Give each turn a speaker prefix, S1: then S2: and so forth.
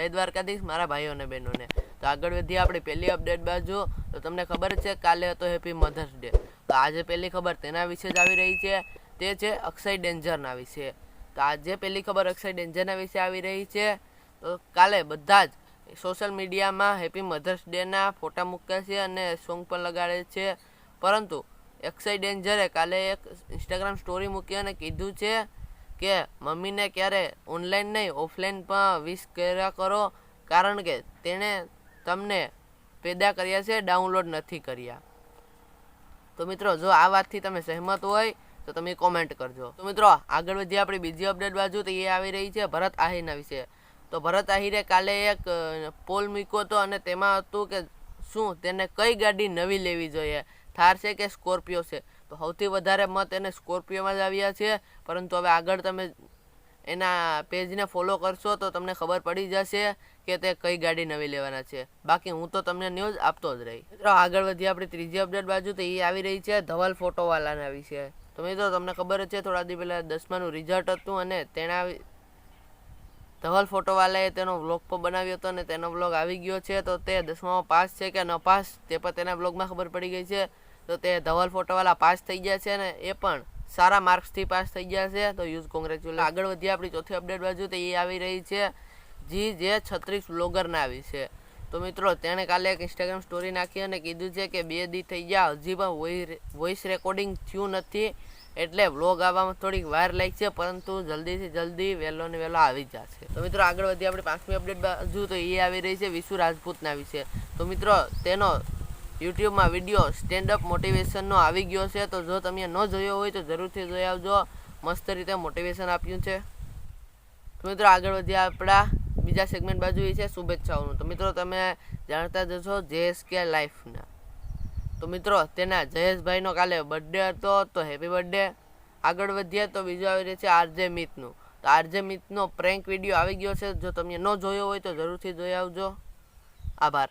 S1: જય દ્વારકાધીશ મારા ભાઈઓ અને બહેનોને। તો આગળ વધીએ આપણી પહેલી અપડેટ બાજુ। તો તમને ખબર છે કાલે હતો હેપી મધર્સ ડે, તો આજે પહેલી ખબર તેના વિશે જ આવી રહી છે, તે છે અક્ષય ડેન્જરના વિશે। તો આજે પહેલી ખબર અક્ષય ડેન્જરના વિશે આવી રહી છે। તો કાલે બધા જ સોશિયલ મીડિયામાં હેપી મધર્સ ડેના ફોટા મૂક્યા છે અને સોંગ પણ લગાડે છે, પરંતુ અક્ષય ડેન્જરે કાલે એક ઇન્સ્ટાગ્રામ સ્ટોરી મૂકી અને કીધું છે કે મમ્મીને ક્યારે ઓનલાઈન નહીં ઓફલાઈન પણ વિશ કર્યા કરો, કારણ કે તેણે તમને પેદા કર્યા છે, ડાઉનલોડ નથી કર્યા। તો મિત્રો જો આ વાતથી તમે સહેમત હોય તો તમે કોમેન્ટ કરજો। તો મિત્રો આગળ વધીએ આપણી બીજી અપડેટ બાજુ। તો એ આવી રહી છે ભરત આહિરના વિશે। તો ભરત આહિરે કાલે એક પોલ મૂક્યો હતો અને તેમાં હતું કે શું તેને કઈ ગાડી નવી લેવી જોઈએ, થાર છે કે સ્કોર્પિયો છે। તો સૌથી વધારે મત એને સ્કોર્પિયોમાં જ આવ્યા છે, પરંતુ હવે આગળ તમે એના પેજને ફોલો કરશો તો તમને ખબર પડી જશે કે તે કઈ ગાડી નવી લેવાના છે, બાકી હું તો તમને ન્યૂઝ આપતો જ રહી। મિત્રો આગળ વધીએ આપણી ત્રીજી અપડેટ બાજુ। તો એ આવી રહી છે ધવલ ફોટોવાલાના વિશે। તો મિત્રો તમને ખબર જ છે થોડા દિવસ પહેલાં 10માનું રિઝલ્ટ હતું અને તેના ધવલ ફોટોવાલાએ તેનો વ્લોગ પણ બનાવ્યો હતો અને તેનો વ્લોગ આવી ગયો છે। તો તે 10મામાં પાસ છે કે ન પાસ તે પણ તેના વ્લોગમાં ખબર પડી ગઈ છે। તો તે ધવલ ફોટોવાલા પાસ થઈ ગયા છે અને એ પણ સારા માર્ક્સથી પાસ થઈ ગયા છે, તો યુઝ કોંગ્રેચ્યુલેશન। આગળ વધીએ આપણી ચોથી અપડેટ બાજુ। તો એ આવી રહી છે GJ36 વ્લોગરના વિશે। તો મિત્રો તેણે કાલે એક ઇન્સ્ટાગ્રામ સ્ટોરી નાખી અને કીધું છે કે 2 દી થઈ ગયા હજી પણ વોઇસ રેકોર્ડિંગ થયું નથી, એટલે વ્લોગ આવવામાં થોડીક વાર લાગશે, પરંતુ જલ્દીથી જલ્દી વહેલો ને વહેલો આવી જશે। તો મિત્રો આગળ વધીએ આપણી 5મી અપડેટ બાજુ। તો એ આવી રહી છે વિશુ રાજપૂતના વિશે। તો મિત્રો તેનો યુટ્યુબમાં વિડીયો સ્ટેન્ડઅપ મોટિવેશનનો આવી ગયો છે, તો જો તમે ન જોયો હોય તો જરૂરથી જોઈ આવજો, મસ્ત રીતે મોટિવેશન આપ્યું છે। તો મિત્રો આગળ વધીએ આપણા બીજા સેગમેન્ટ બાજુ એ છે શુભેચ્છાઓનું। તો મિત્રો તમે જાણતા જશો JSK લાઈફના। તો મિત્રો તેના જયેશભાઈનો કાલે બર્થડે હતો, તો હેપી બર્થડે। આગળ વધીએ તો બીજું આવી રહ્યું છે આરજે મિતનું। તો આરજે મિતનો પ્રેન્ક વિડીયો આવી ગયો છે, જો તમે ન જોયો હોય તો જરૂરથી જોઈ આવજો। આભાર।